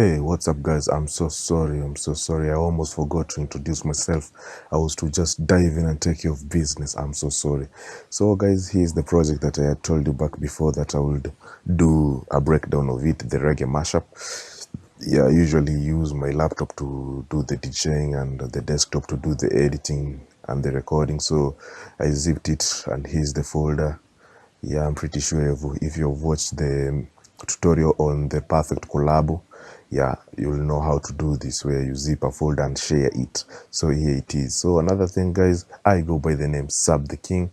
Hey, what's up, guys? I'm so sorry. I almost forgot to introduce myself. I was to just dive in and take care of business. I'm so sorry. So, guys, here's the project that I had told you back before that I would do a breakdown of it, the reggae mashup. Yeah, I usually use my laptop to do the DJing and the desktop to do the editing and the recording. So, I zipped it, and here's the folder. Yeah, I'm pretty sure if you've watched the tutorial on the perfect collabo, yeah, you'll know how to do this, where you zip a folder and share it. So here it is. So another thing, guys, I go by the name Sub the King.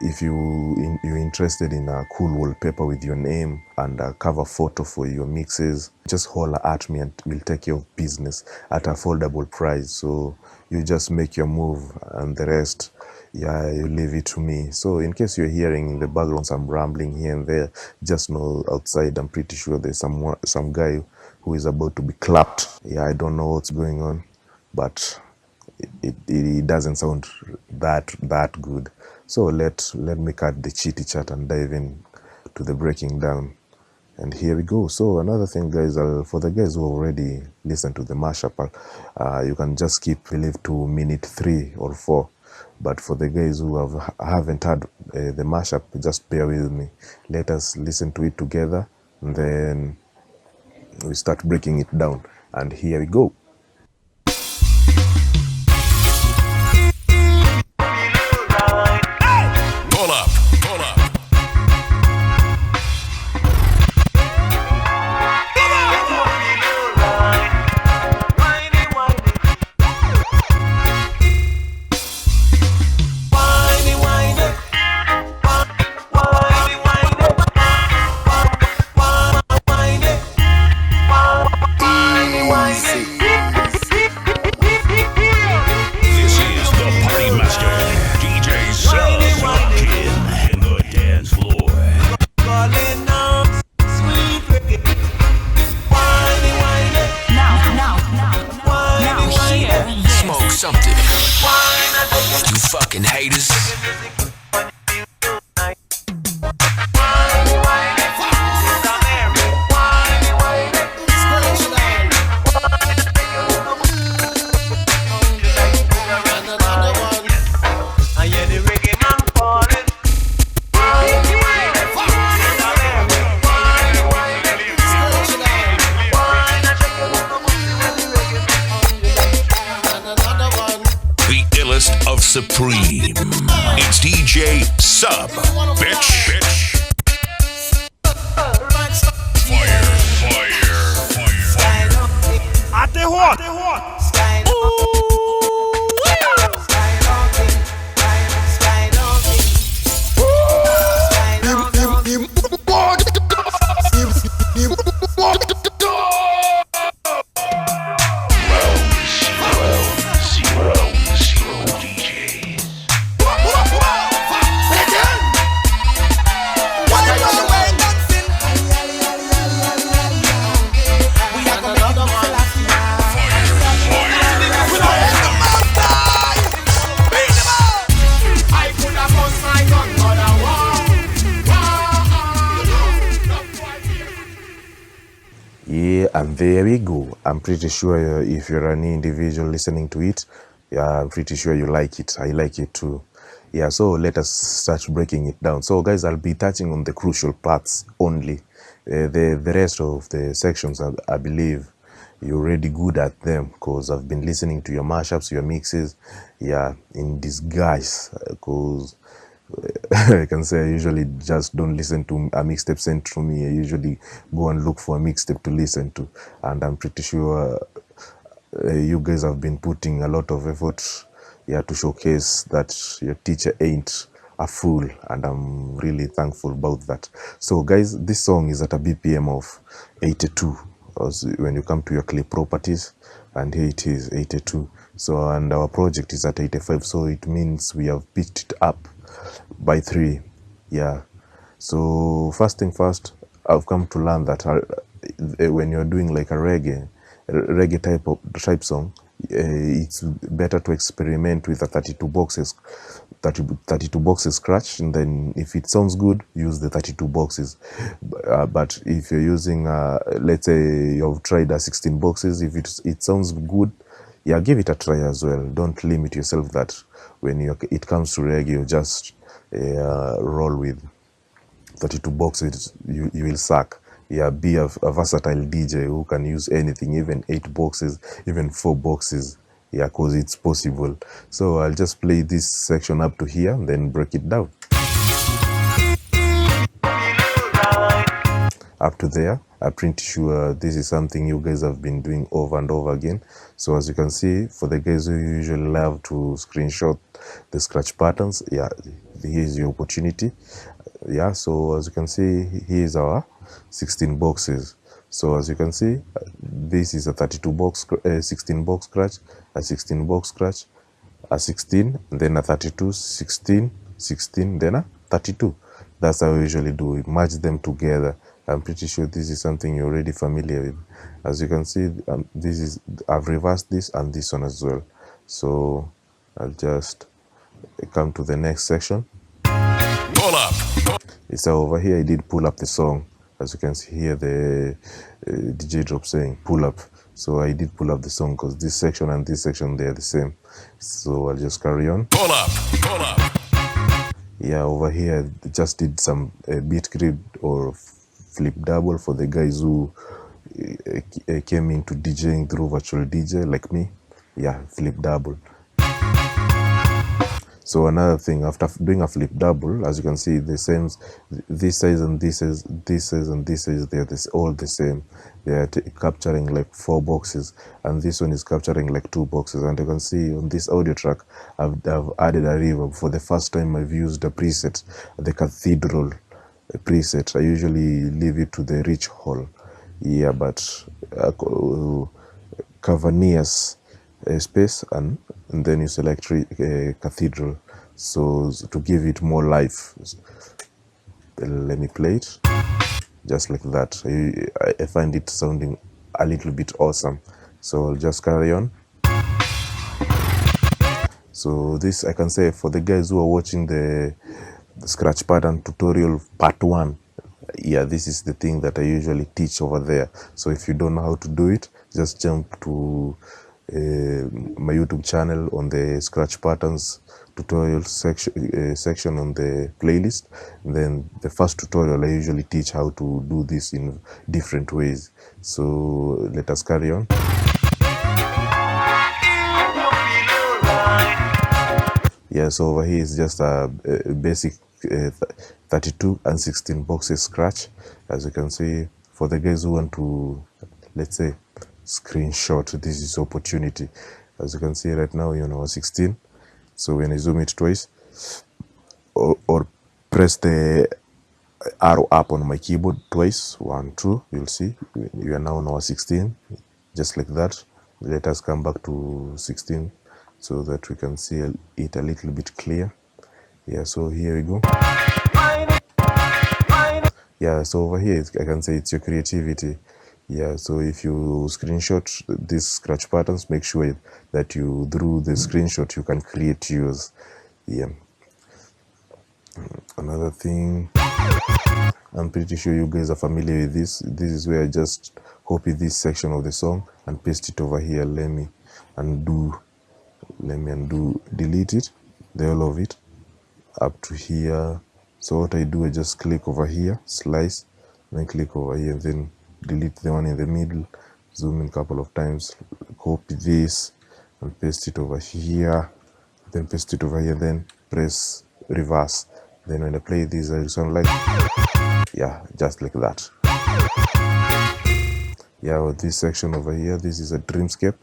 If you're interested in a cool wallpaper with your name and a cover photo for your mixes, just holler at me and we'll take care of business at an affordable price. So you just make your move and the rest, yeah, you leave it to me. So in case you're hearing in the background some rambling here and there, just know outside I'm pretty sure there's some guy who is about to be clapped. Yeah, I don't know what's going on, but it doesn't sound that good. So let me cut the chitty chat and dive in to the breaking down. And here we go. So another thing, guys, for the guys who already listened to the mashup, you can just skip, believe, to minute 3 or 4. But for the guys who haven't heard the mashup, just bear with me. Let us listen to it together, and then we start breaking it down. And here we go. Supreme. It's DJ Sub, bitch. Fire. Yeah, and there we go. I'm pretty sure if you're an individual listening to it, yeah, I'm pretty sure you like it. I like it too. Yeah, so let us start breaking it down. So, guys, I'll be touching on the crucial parts only. The rest of the sections, I believe you're already good at them, because I've been listening to your mashups, your mixes, yeah, in disguise, because I can say I usually just don't listen to a mixtape sent to me. I usually go and look for a mixtape to listen to, and I'm pretty sure you guys have been putting a lot of effort, yeah, to showcase that your teacher ain't a fool, and I'm really thankful about that. So, guys, this song is at a BPM of 82 when you come to your clip properties, and here it is 82. So, and our project is at 85, so it means we have pitched it up by 3. Yeah, so first thing first, I've come to learn that when you're doing like a reggae type song, it's better to experiment with a 32 boxes scratch, and then if it sounds good, use the 32 boxes. But if you're using let's say you've tried a 16 boxes, if it sounds good, yeah, give it a try as well. Don't limit yourself that when it comes to reggae, you just roll with 32 boxes, you will suck. Yeah, be a versatile DJ who can use anything, even 8 boxes, even 4 boxes. Yeah, because it's possible. So I'll just play this section up to here and then break it down. Up to there, I'm pretty sure this is something you guys have been doing over and over again. So as you can see, for the guys who usually love to screenshot the scratch patterns, yeah, here's your opportunity. Yeah, so as you can see, here's our 16 boxes. So as you can see, this is a 32 box 16 box scratch, a 16 box scratch, a 16, then a 32, 16, 16, then a 32. That's how we usually do it. Merge them together. I'm pretty sure this is something you're already familiar with. As you can see, I've reversed this and this one as well. So I'll just come to the next section. Pull up. So over here I did pull up the song. As you can see here, the DJ drop saying pull up. So I did pull up the song because this section and this section, they're the same. So I'll just carry on. Pull up. Pull up. Yeah, over here I just did some beat grid or flip double for the guys who came into DJing through virtual DJ like me. Yeah, flip double. So another thing, after doing a flip double, as you can see, the same, this size and this size, this size and this size, they're all the same. They are capturing like 4 boxes, and this one is capturing like 2 boxes. And you can see on this audio track, I've added a reverb. For the first time, I've used a preset, the cathedral preset. I usually leave it to the rich hall. Yeah, but Cavanias space, and then you select cathedral, so to give it more life. Let me play it just like that. I find it sounding a little bit awesome, so I'll just carry on. So this, I can say, for the guys who are watching the scratch pattern tutorial part 1, yeah, this is the thing that I usually teach over there. So if you don't know how to do it, just jump to my YouTube channel on the scratch patterns tutorial section on the playlist. And then the first tutorial, I usually teach how to do this in different ways. So let us carry on. Yeah, so over here is just a basic 32 and 16 boxes scratch. As you can see, for the guys who want to, let's say, screenshot, this is opportunity. As you can see right now, you know, 16. So when I zoom it twice, or press the arrow up on my keyboard twice, 1, 2, you'll see you are now on our 16, just like that. Let us come back to 16 so that we can see it a little bit clear. Yeah, so here we go. Yeah, so over here I can say it's your creativity. Yeah, so if you screenshot these scratch patterns, make sure that you, through the screenshot, you can create yours. Yeah. Another thing, I'm pretty sure you guys are familiar with this. This is where I just copy this section of the song and paste it over here. Let me undo, delete it, the whole of it, up to here. So what I do, I just click over here, slice, then click over here, and then delete the one in the middle, zoom in a couple of times, copy this and paste it over here, then paste it over here, then press reverse. Then when I play this, I sound like, yeah, just like that. Yeah, with this section over here, this is a Dreamscape.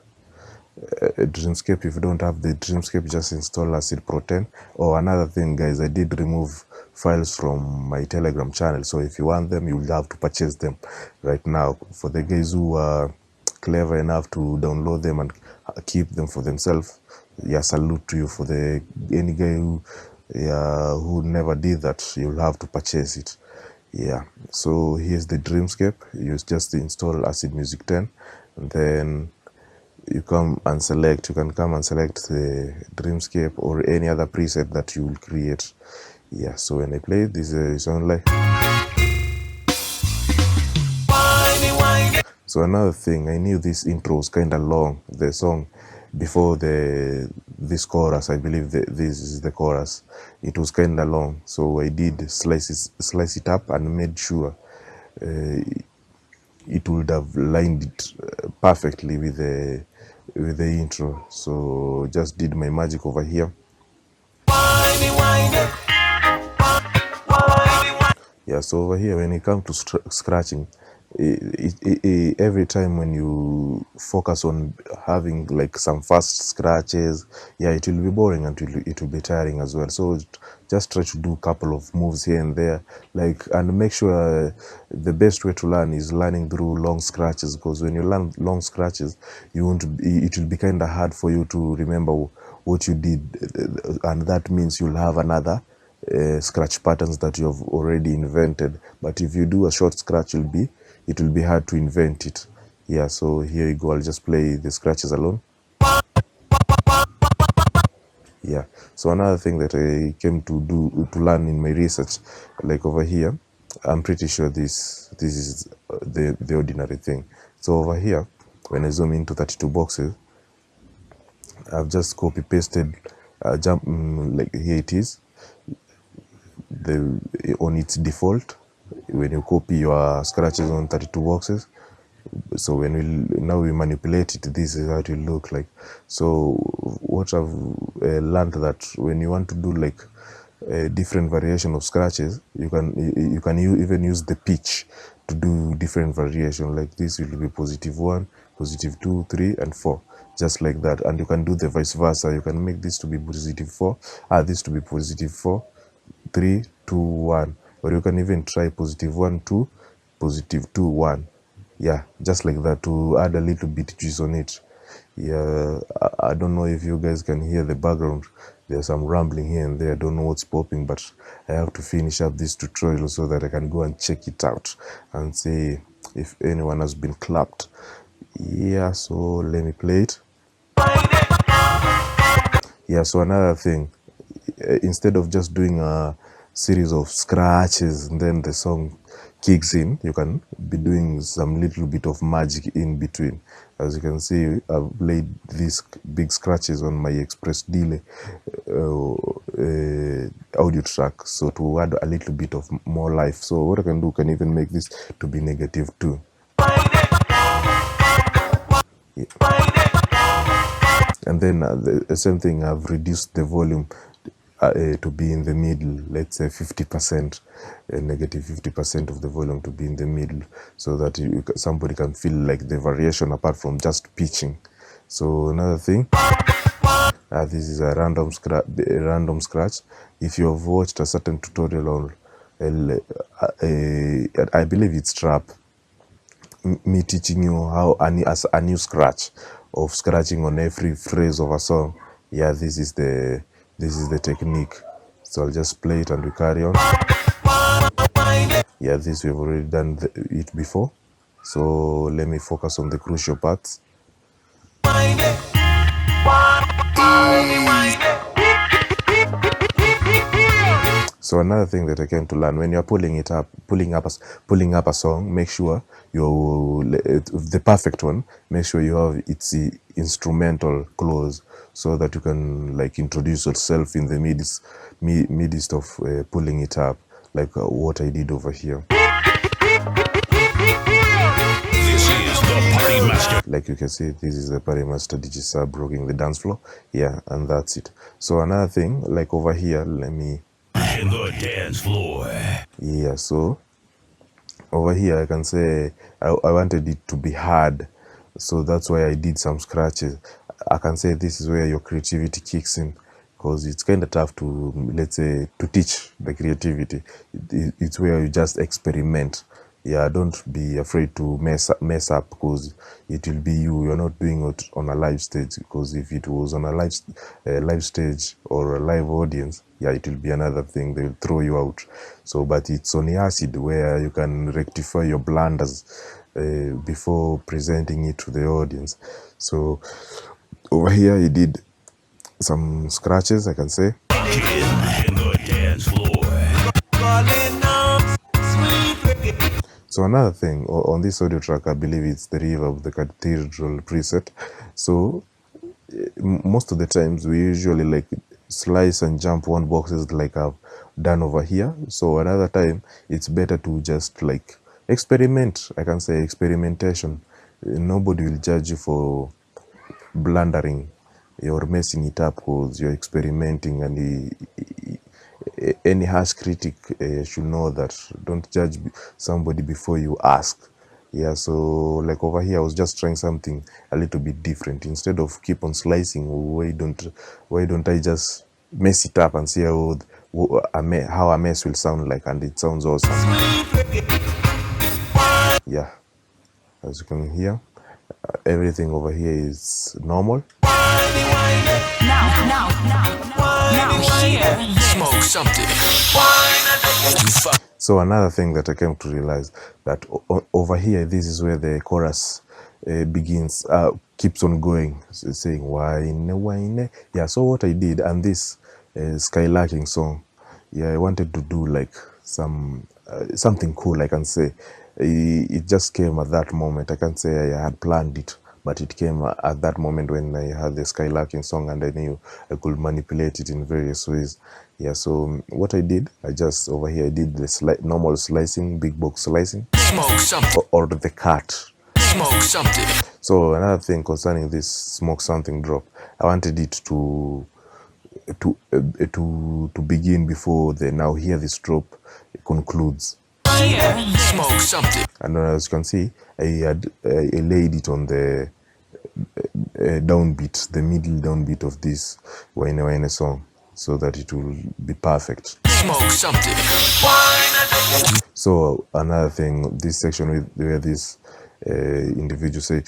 Dreamscape, if you don't have the Dreamscape, just install Acid Pro 10. Oh, another thing, guys, I did remove files from my Telegram channel, so if you want them, you'll have to purchase them right now. For the guys who are clever enough to download them and keep them for themselves, yeah, salute to you. For the any guy who never did that, you'll have to purchase it. Yeah, so here's the Dreamscape. You just install Acid Music 10, and then you can come and select the Dreamscape or any other preset that you will create. Yeah, so when I play this sound like. So another thing, I knew this intro was kind of long, the song before this chorus. I believe this is the chorus. It was kind of long, so I did slice it up and made sure it would have lined it perfectly with the intro. So just did my magic over here. Yeah, so over here when it comes to scratching, every time when you focus on having like some fast scratches, yeah, it will be boring and it will be tiring as well. So just try to do a couple of moves here and there, like, and make sure the best way to learn is learning through long scratches, because when you learn long scratches, you won't be, it will be kind of hard for you to remember what you did, and that means you'll have another scratch patterns that you have already invented. But if you do a short scratch, it will be hard to invent it. Yeah, so here you go. I'll just play the scratches alone. Yeah, so another thing that I came to learn in my research, like over here, I'm pretty sure this is the ordinary thing. So over here, when I zoom into 32 boxes, I've just copy pasted like here it is, the on its default. When you copy your scratches on 32 boxes, so when we manipulate it, this is how it will look like. So what I've learned, that when you want to do like a different variation of scratches, you can even use the pitch to do different variation. Like this will be +1, +2, 3 and 4, just like that. And you can do the vice versa. You can make this to be +4, this to be +4, 3, 2, 1, or you can even try +1, 2, +2, 1. Yeah, just like that, to add a little bit juice on it. Yeah, I don't know if you guys can hear the background. There's some rambling here and there. I don't know what's popping, but I have to finish up this tutorial so that I can go and check it out and see if anyone has been clapped. Yeah, so let me play it. Yeah, so another thing, instead of just doing a series of scratches and then the song kicks in, you can be doing some little bit of magic in between. As you can see, I've played these big scratches on my express delay audio track, so to add a little bit of more life. So what I can do, can even make this to be -2. Yeah. And then the same thing, I've reduced the volume to be in the middle, let's say 50%, -50% of the volume to be in the middle, so that somebody can feel like the variation apart from just pitching. So another thing, this is a random scratch. If you have watched a certain tutorial on I believe it's trap, me teaching you how a new scratch of scratching on every phrase of a song. Yeah, this is the technique. So I'll just play it and we carry on. Yeah, this we've already done it before, so let me focus on the crucial parts. So another thing that I came to learn, when you're pulling up a song, make sure the perfect one, make sure you have its instrumental close, so that you can like introduce yourself in the midst of pulling it up, like what I did over here. This is the Party Master. Like you can see, this is the Party Master DJ Sub rocking the dance floor. Yeah, and that's it. So another thing, like over here, let me In the dance floor. Yeah, so over here I can say I wanted it to be hard, so that's why I did some scratches. I can say this is where your creativity kicks in, because it's kind of tough to, let's say, to teach the creativity. It's where you just experiment. Yeah, don't be afraid to mess up, because it will be you're not doing it on a live stage, because if it was on a live stage or a live audience, yeah, it will be another thing, they will throw you out. So but it's on acid, where you can rectify your blunders before presenting it to the audience. So over here he did some scratches, I can say. In the dance floor. So another thing on this audio track, I believe it's the reverb, the cathedral preset. So most of the times we usually like slice and jump one boxes like I've done over here. So another time it's better to just like experiment. I can say experimentation. Nobody will judge you for blundering. You're messing it up because you're experimenting, and any harsh critic should know that don't judge somebody before you ask. Yeah, so like over here I was just trying something a little bit different. Instead of keep on slicing, why don't I just mess it up and see how a mess will sound like, and it sounds awesome. Yeah, as you can hear, everything over here is normal. Now here. Smoke something. So another thing that I came to realize, that over here, this is where the chorus begins, keeps on going, saying wine, wine. Yeah. So what I did, and this skylarking song, yeah, I wanted to do like something cool, I can say. It just came at that moment. I can't say I had planned it, but it came at that moment when I had the skylarking song, and I knew I could manipulate it in various ways. Yeah, so what I did, I just over here I did the normal slicing, big box slicing, Smoke something. or the cut. Smoke something. So another thing concerning this smoke something drop, I wanted it to begin before the now here this drop concludes. Here. Smoke something. And as you can see, I laid it on the downbeat, the middle downbeat of this Wine Wine song, so that it will be perfect. Smoke something. So another thing, this section where this individual say,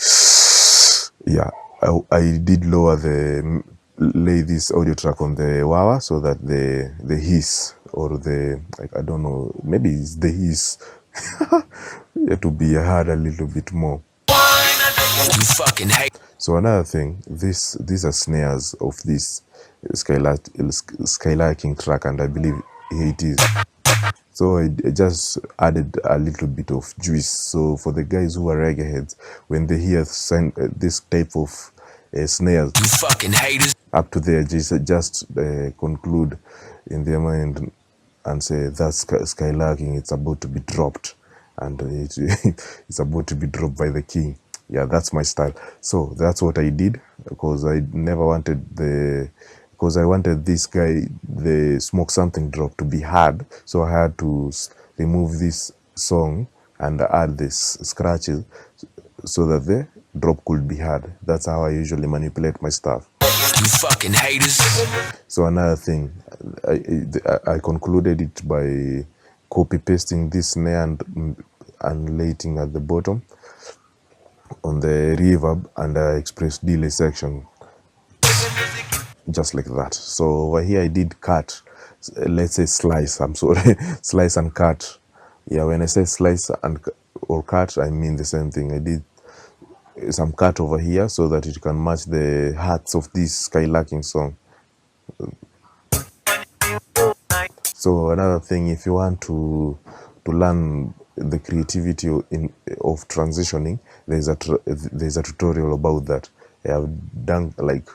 yeah, I did lay this audio track on the wah so that the hiss, or the, like, I don't know, maybe it's the hiss, to be heard a little bit more. You fucking hate. So another thing, these are snares of this skylarking track, and I believe here it is. So I just added a little bit of juice. So for the guys who are reggae heads, when they hear this type of snares, You fucking haters. up to there, just conclude in their mind and say that's skylarking. It's about to be dropped, and it's about to be dropped by the king. Yeah, that's my style. So that's what I did, because I never wanted because I wanted this guy, the smoke something drop, to be hard. So I had to remove this song and add this scratches so that the drop could be hard. That's how I usually manipulate my stuff. You fucking haters. So another thing, I concluded it by copy pasting this snare and laying at the bottom on the reverb and express delay section, just like that. So over here I did cut, let's say slice, I'm sorry, slice and cut. Yeah, when I say slice or cut, I mean the same thing. I did some cut over here so that it can match the hearts of this skylarking song. So another thing, if you want to learn the creativity of transitioning, there's a tutorial about that. I have done like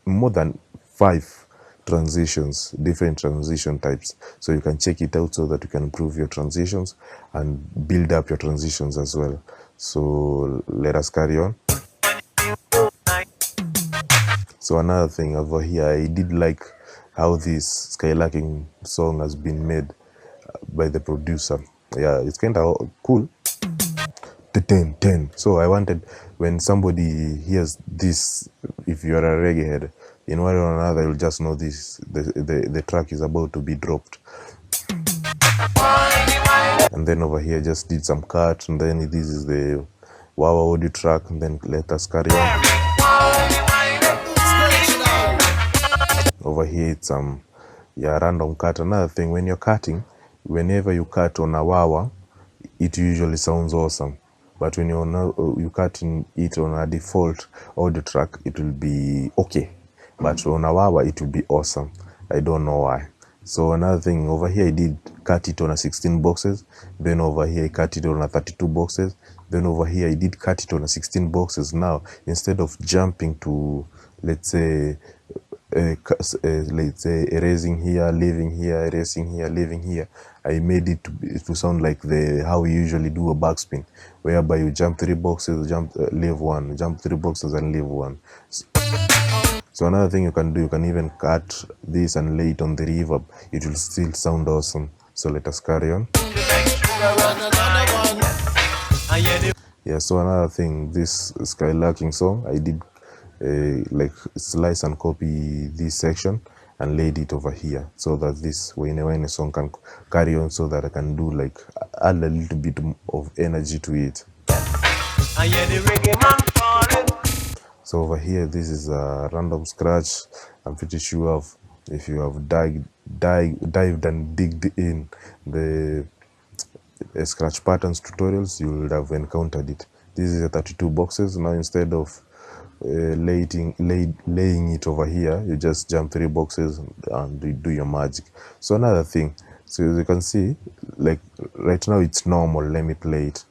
more than 5 transitions, different transition types, so you can check it out so that you can improve your transitions and build up your transitions as well. So let us carry on. So another thing over here, I did like how this skylarking song has been made by the producer. Yeah, it's kind of cool. 10. So I wanted, when somebody hears this, if you are a reggae head, in one or another, you'll just know this. The track is about to be dropped. And then over here, just did some cut, and then this is the Wawa audio track, and then let us carry on. Over here, it's random cut. Another thing, when you're cutting, whenever you cut on a Wawa, it usually sounds awesome. but when you cut in it on a default audio track, it will be okay, but on a wah it will be awesome. I don't know why. So another thing, over here I did cut it on a 16 boxes, then over here I cut it on a 32 boxes, then over here I did cut it on a 16 boxes. Now instead of jumping to, let's say erasing here, leaving here, erasing here, leaving here, I made it to sound like how we usually do a backspin, whereby you jump 3 boxes, leave 1, jump 3 boxes and leave 1. So another thing you can do, you can even cut this and lay it on the reverb. It will still sound awesome. So let us carry on. Yeah, so another thing, this Skylarking song, I did like slice and copy this section and laid it over here, so that this when a song can carry on, so that I can do like add a little bit of energy to it. So over here, this is a random scratch. I'm pretty sure if you have dived and digged in the scratch patterns tutorials, you would have encountered it. This is a 32 boxes. Now instead of laying it over here, you just jump 3 boxes and you do your magic. So another thing, so as you can see, like right now it's normal. Let me play it.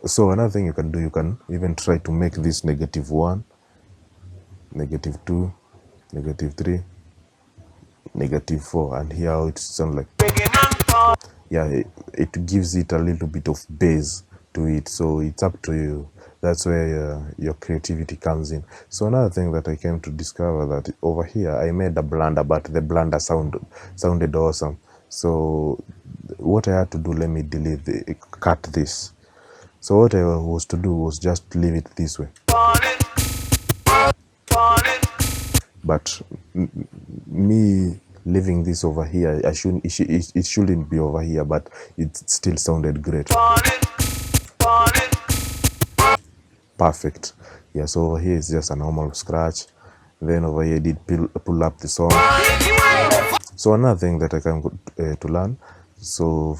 So another thing you can do, you can even try to make this -1, -2, -3, -4, and hear how it sounds like. Yeah, it gives it a little bit of bass to it, so it's up to you. That's where your creativity comes in. So another thing that I came to discover, that over here I made a blunder, but the blunder sounded awesome. So what I had to do, let me cut this. So what I was to do was just leave it this way. But me leaving this over here, it shouldn't be over here, but it still sounded great. Perfect. Yeah, so over here is just a normal scratch. Then over here I did pull up the song. So another thing that I can to learn, so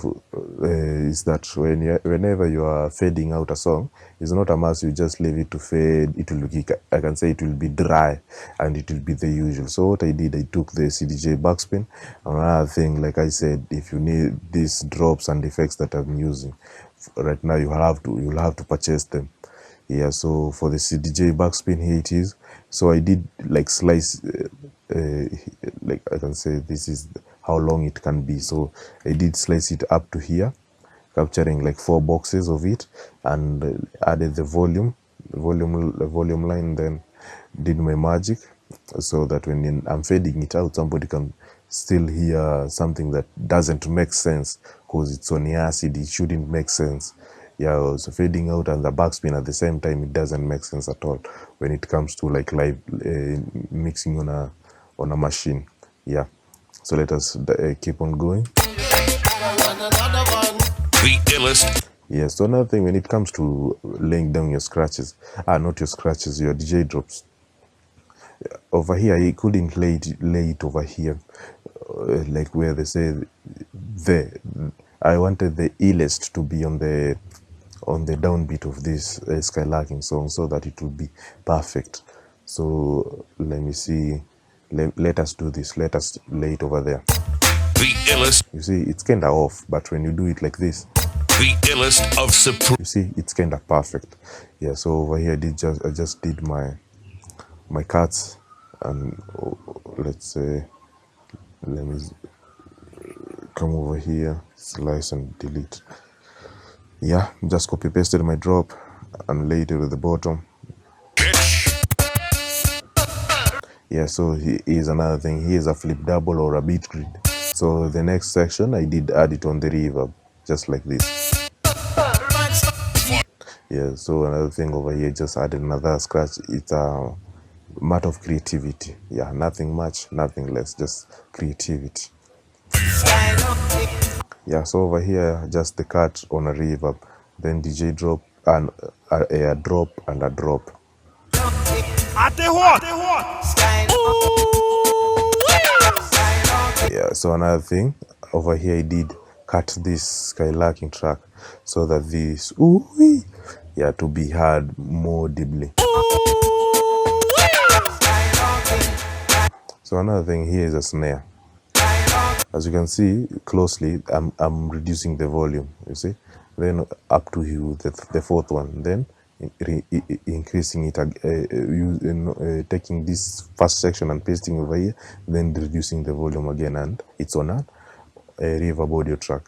is that whenever you are fading out a song, it's not a must you just leave it to fade. It will be, I can say it will be dry and it will be the usual. So what I did, I took the CDJ backspin. Another thing, like I said, if you need these drops and effects that I'm using right now, you'll have to purchase them. Yeah, so for the CDJ backspin, here it is. So I did like slice, like I can say this is how long it can be. So I did slice it up to here, capturing like 4 boxes of it, and added the volume line, then did my magic, so that when I'm fading it out, somebody can still hear something that doesn't make sense, because it's on acid. It shouldn't make sense. Yeah, so fading out and the backspin at the same time, it doesn't make sense at all when it comes to like live mixing on a machine. Yeah, so let us keep on going. The illest. Yeah, so another thing, when it comes to laying down your scratches, not your scratches, your DJ drops, over here I couldn't lay it over here, like where they say I wanted the illest to be on the downbeat of this Skylarking song, so that it will be perfect. So let me see, let us do this. Let us lay it over there. The illest. You see, it's kind of off, but when you do it like this, the illest of supreme. you see, it's kind of perfect. Yeah, so over here I just did my cuts, and let's say, let me come over here, slice and delete. Yeah, just copy pasted my drop and laid it at the bottom. Yeah, so here's another thing. Here's a flip double or a beat grid. So the next section, I did add it on the reverb, just like this. Yeah, so another thing over here, just added another scratch. It's a matter of creativity. Yeah, nothing much, nothing less, just creativity. Yeah, so over here, just the cut on a reverb, then DJ drop and a drop and a drop. Yeah, so another thing, over here I did cut this skylarking track so that this to be heard more deeply. So another thing here is a snare. As you can see closely, I'm reducing the volume, you see, then up to the fourth one, then increasing it, taking this first section and pasting over here, then reducing the volume again, and it's on a reverb audio track.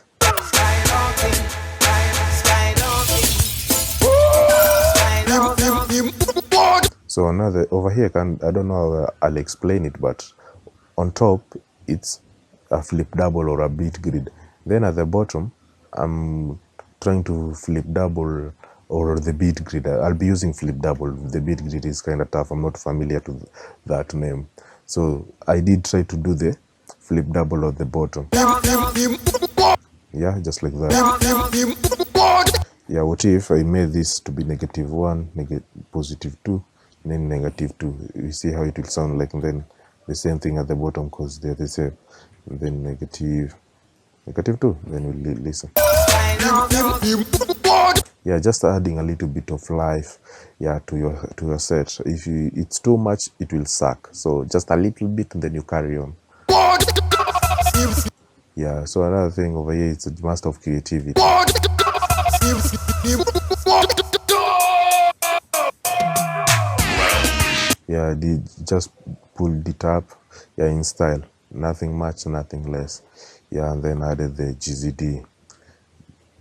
So another over here, I don't know how I'll explain it, but on top it's a flip double or a beat grid. Then at the bottom, I'm trying to flip double or the beat grid. I'll be using flip double. The beat grid is kind of tough. I'm not familiar to that name. So I did try to do the flip double at the bottom. Yeah, just like that. Yeah, what if I made this to be -1, +2, and then -2? You see how it will sound like, and then the same thing at the bottom because they're the same. And then -2, then we'll listen. Yeah, just adding a little bit of life, yeah, to your set. If it's too much, it will suck. So just a little bit, and then you carry on. Yeah. So another thing over here, it's a master of creativity. Yeah, they just pulled it up, yeah, in style. Nothing much, nothing less. Yeah, and then added the GZD,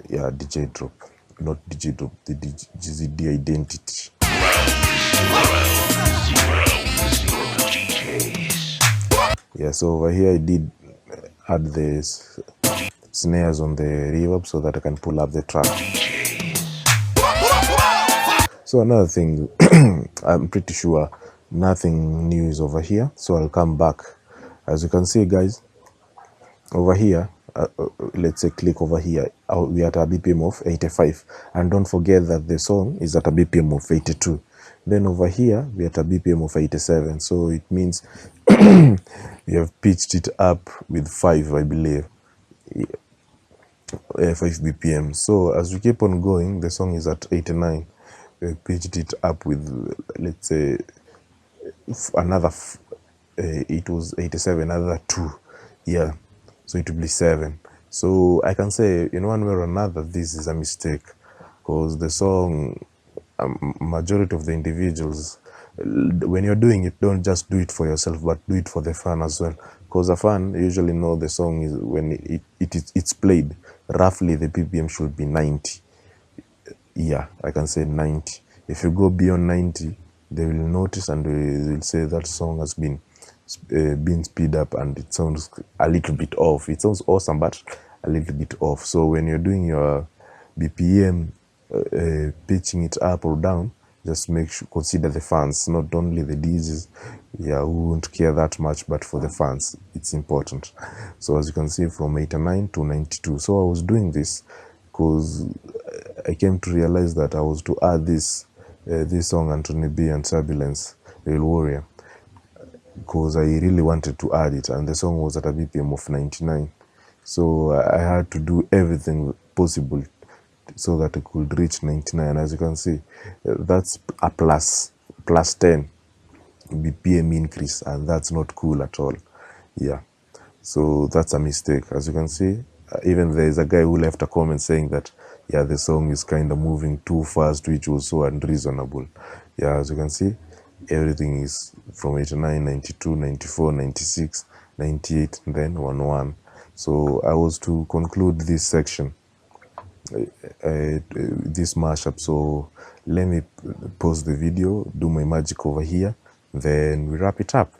yeah, DJ drop. Not DJ drop, the GZD identity. Yeah, so over here I did add the snares on the reverb so that I can pull up the track. So another thing, I'm pretty sure nothing new is over here, so I'll come back. As you can see, guys, over here, let's say click over here, we are at a BPM of 85, and don't forget that the song is at a BPM of 82. Then over here we are at a BPM of 87, so it means we have pitched it up with 5, I believe, 5 BPM. So as we keep on going, the song is at 89. We pitched it up with, let's say, another it was 87, another 2, yeah, so it will be 7. So I can say in one way or another this is a mistake, because the song, majority of the individuals, when you're doing it, don't just do it for yourself, but do it for the fan as well, because the fan usually know the song is when it's played, roughly the BPM should be 90. Yeah, I can say 90. If you go beyond 90, they will notice and they will say that song has been speed up and it sounds a little bit off. It sounds awesome, but a little bit off. So when you're doing your BPM, pitching it up or down, just consider the fans, not only the DJs, yeah, who won't care that much, but for the fans, it's important. So as you can see, from 89 to 92. So I was doing this because I came to realize that I was to add this song, Anthony B and Turbulence, Real Warrior, because I really wanted to add it, and the song was at a BPM of 99. So I had to do everything possible so that I could reach 99. As you can see, that's a plus 10 BPM increase, and that's not cool at all. Yeah, so that's a mistake. As you can see, even there is a guy who left a comment saying that, yeah, the song is kind of moving too fast, which was so unreasonable. Yeah, as you can see, everything is from 89, 92, 94, 96, 98, and then 11. So I was to conclude this section, this mashup. So let me pause the video, do my magic over here, then we wrap it up.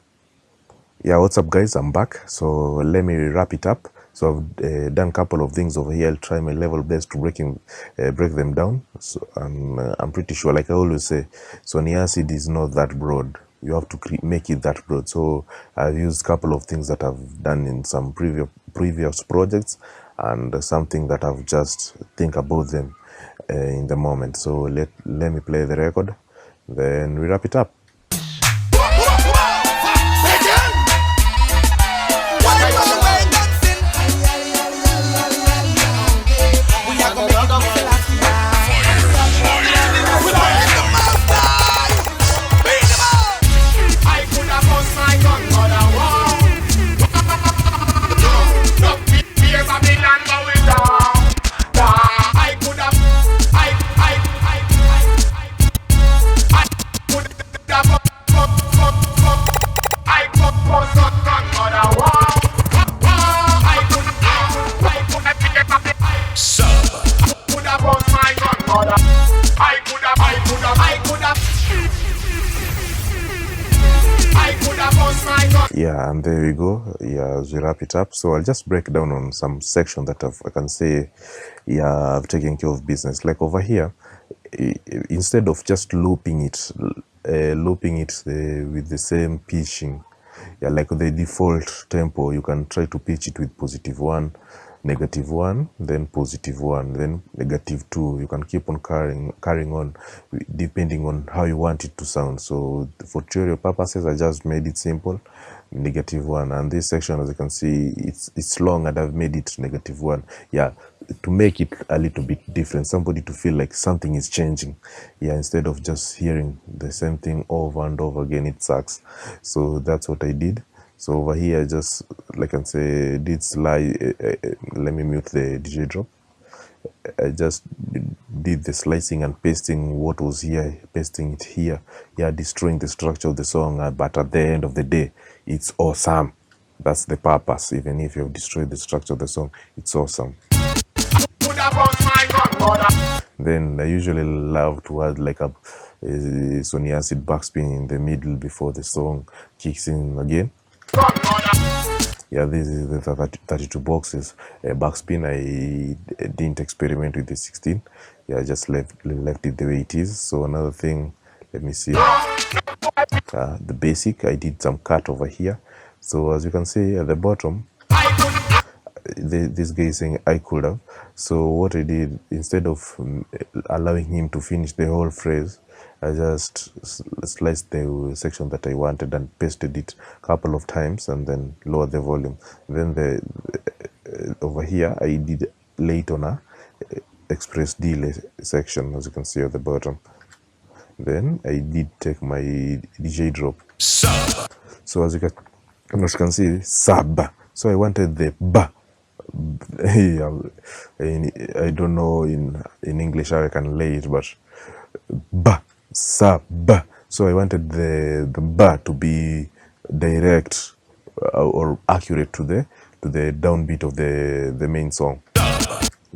Yeah, what's up, guys? I'm back. So let me wrap it up. So I've done a couple of things over here. I'll try my level best to break them down. So I'm pretty sure, like I always say, Sony Acid is not that broad. You have to make it that broad. So I've used a couple of things that I've done in some previous projects, and something that I've just think about them in the moment. So let me play the record, then we wrap it up. Yeah, and there we go. Yeah, as we wrap it up. So I'll just break down on some section that I can say, yeah, I've taken care of business. Like over here, instead of just looping it with the same pitching, yeah, like the default tempo, you can try to pitch it with +1, -1, then +1, then -2. You can keep on carrying on depending on how you want it to sound. So for tutorial purposes, I just made it simple, -1. And this section, as you can see, it's long, and I've made it -1. Yeah, to make it a little bit different, somebody to feel like something is changing. Yeah, instead of just hearing the same thing over and over again, it sucks. So that's what I did. So over here, I just, like I say, did slide. Let me mute the DJ drop. I just did the slicing and pasting what was here, pasting it here. Yeah, destroying the structure of the song. But at the end of the day, it's awesome. That's the purpose. Even if you've destroyed the structure of the song, it's awesome. Then I usually love to add like a Sony acid backspin in the middle before the song kicks in again. Yeah, this is the 32 boxes backspin. I didn't experiment with the 16. Yeah, I just left it the way it is. So another thing, let me see, the basic, I did some cut over here. So as you can see at the bottom, this guy is saying I could have. So what I did, instead of allowing him to finish the whole phrase, I just sliced the section that I wanted and pasted it a couple of times and then lowered the volume. Then over here I did late on a express delay section, as you can see at the bottom. Then I did take my DJ drop. Sub. So as you can see, sub. So I wanted the ba. I don't know in English how I can lay it, but ba, sa, ba. So I wanted the ba to be direct or accurate to the downbeat of the main song,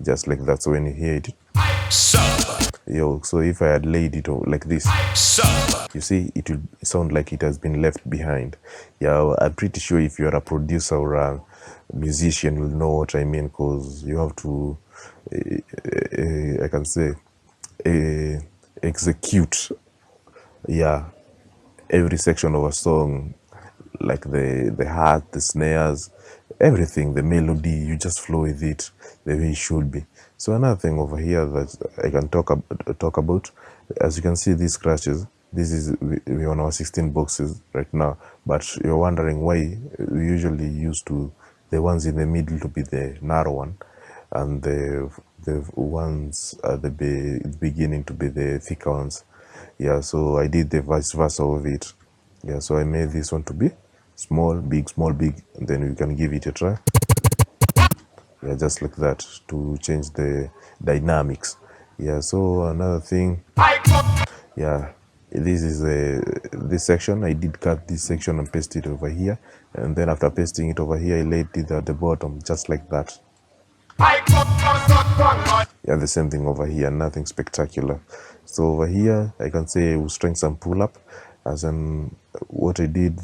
just like that. So when you hear it, yo, so if I had laid it like this, you see, it will sound like it has been left behind. Yeah, I'm pretty sure if you're a producer or a musician, you'll know what I mean, because you have to, I can say, execute, yeah, every section of a song, like the heart, the snares, everything, the melody. You just flow with it the way it should be. So another thing over here that I can talk about, as you can see, these scratches, this is we're on our 16 boxes right now, but you're wondering why we usually used to the ones in the middle to be the narrow one, and the ones at the beginning to be the thicker ones. Yeah, so I did the vice versa of it. Yeah, so I made this one to be small, big, and then you can give it a try. Yeah, just like that, to change the dynamics. Yeah, so another thing, yeah, this is this section. I did cut this section and paste it over here, and then after pasting it over here, I laid it at the bottom, just like that. Yeah, the same thing over here, nothing spectacular. So over here, I can say we'll strength some pull up, as in what I did.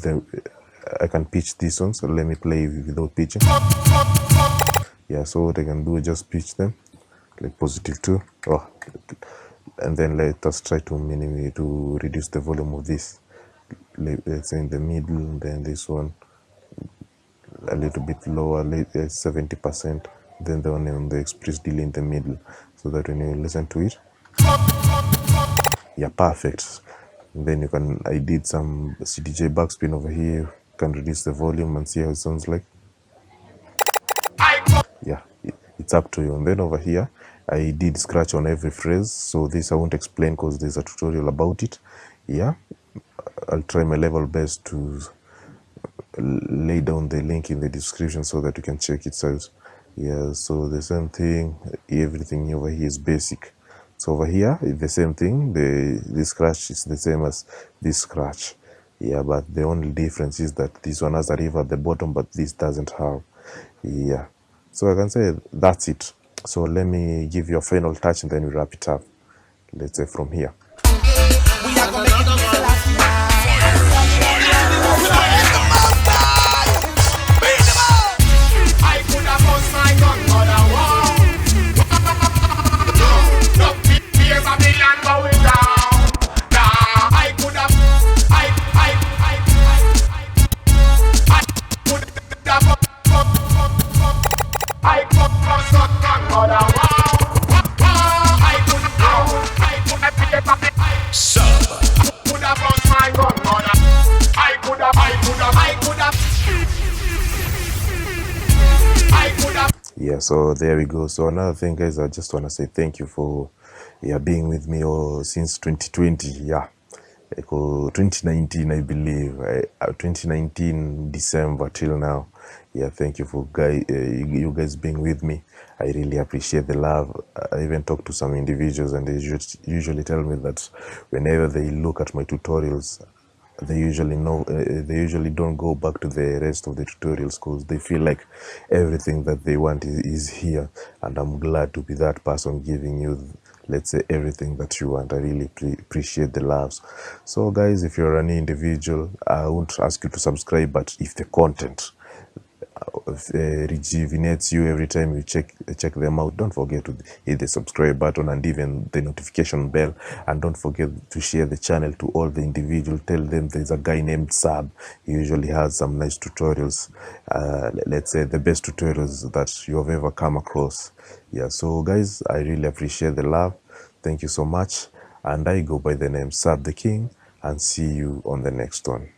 I can pitch this one, so let me play without pitching. Yeah, so what I can do is just pitch them like +2. Oh, and then let us try to reduce the volume of this. Let's say in the middle, and then this one a little bit lower, 70%. Then the one on the express delay in the middle, so that when you listen to it, yeah, perfect. And then you can, I did some CDJ backspin over here. You can reduce the volume and see how it sounds like. Yeah, it's up to you. And then over here, I did scratch on every phrase, so this I won't explain because there's a tutorial about it. Yeah, I'll try my level best to lay down the link in the description so that you can check it out. Yeah, so the same thing, everything over here is basic. So over here, it's the same thing. This scratch is the same as this scratch. Yeah, but the only difference is that this one has a river at the bottom, but this doesn't have. Yeah, so I can say that's it. So let me give you a final touch and then we wrap it up. Let's say from here. We are gonna make it Yeah, so there we go. So another thing, guys, I just want to say thank you for being with me since 2020. Yeah, like, 2019, I believe. 2019 December till now. Yeah, thank you for you guys being with me. I really appreciate the love. I even talk to some individuals, and they usually tell me that whenever they look at my tutorials, they usually don't go back to the rest of the tutorials because they feel like everything that they want is here, and I'm glad to be that person giving you, let's say, everything that you want. I really appreciate the loves. So guys, if you're an individual, I won't ask you to subscribe, but if the content rejuvenates you every time you check them out, don't forget to hit the subscribe button and even the notification bell, and don't forget to share the channel to all the individuals. Tell them there's a guy named Sab. He usually has some nice tutorials, let's say the best tutorials that you have ever come across. Yeah, so guys, I really appreciate the love. Thank you so much, and I go by the name Sab the King, and see you on the next one.